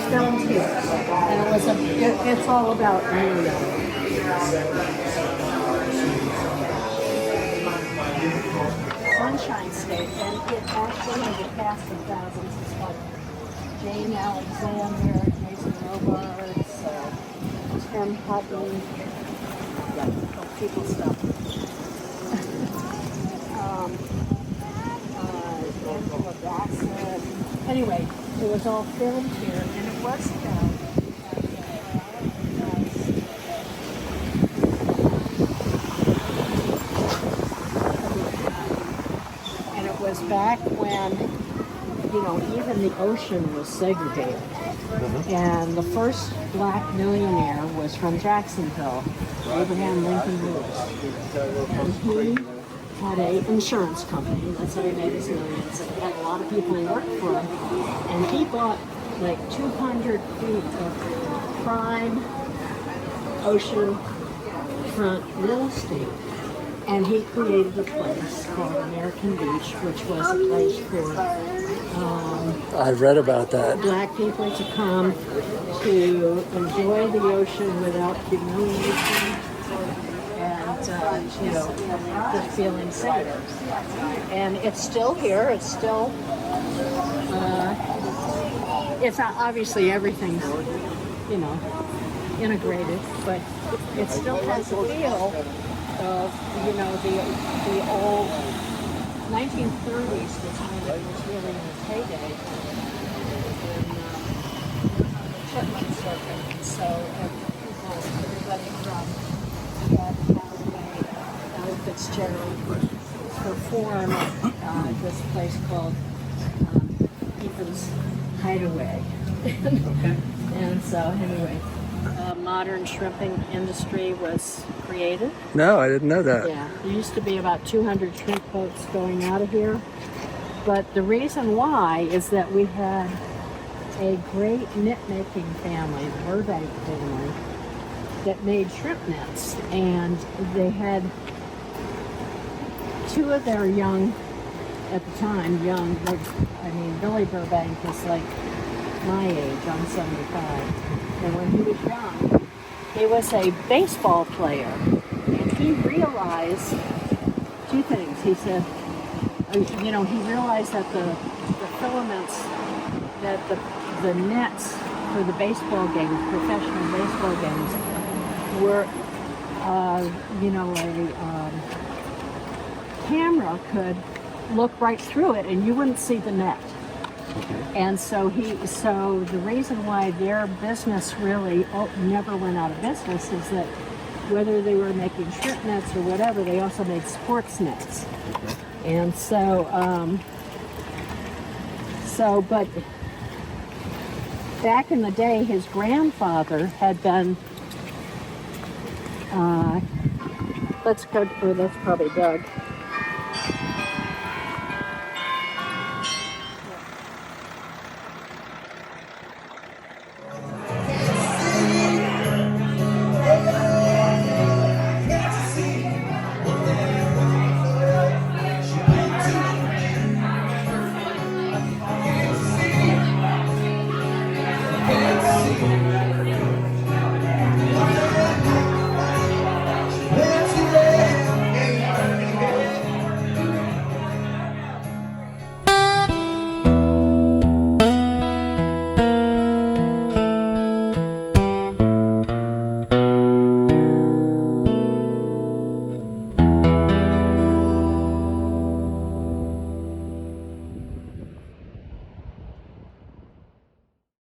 filmed here, and it's all about Amelia. Sunshine State, and it actually has a cast of thousands. It's like Jane Alexander, Jason Robards, Tim Hutton, people stuff. Angela Bassett. Anyway, it was all filmed here, and it was filmed. And it was back when, even the ocean was segregated. And the first black millionaire was from Jacksonville, Abraham Lincoln Lewis. And he had an insurance company. That's how he made his millions. And he had a lot of people work for him. And he bought like 200 feet of prime ocean front real estate. And he created a place called American Beach, which was a place for I've read about that. black people to come to enjoy the ocean without humiliation and, just feeling safe. And it's still here. It's still, it's obviously everything's, integrated, but it still has a feel of, the old 1930s was when it was really in its heyday. Chipmunk circuit. So everybody from Chad Calloway, Ella Fitzgerald performed this place called Ethan's Hideaway. And so anyway, modern shrimping industry was created. No, I didn't know that. Yeah, there used to be about 200 shrimp boats going out of here. But the reason why is that we had a great knit-making family, the Burbank family, that made shrimp nets. And they had two of their young, at the time, Billy Burbank was like my age, I'm 75. And when he was young, he was a baseball player. And he realized two things. He said, he realized that the filaments, that the nets for the baseball games, professional baseball games, were, a camera could look right through it and you wouldn't see the net. And so the reason why their business really never went out of business is that whether they were making shrimp nets or whatever, they also made sports nets. And but back in the day, his grandfather had been, that's probably Doug.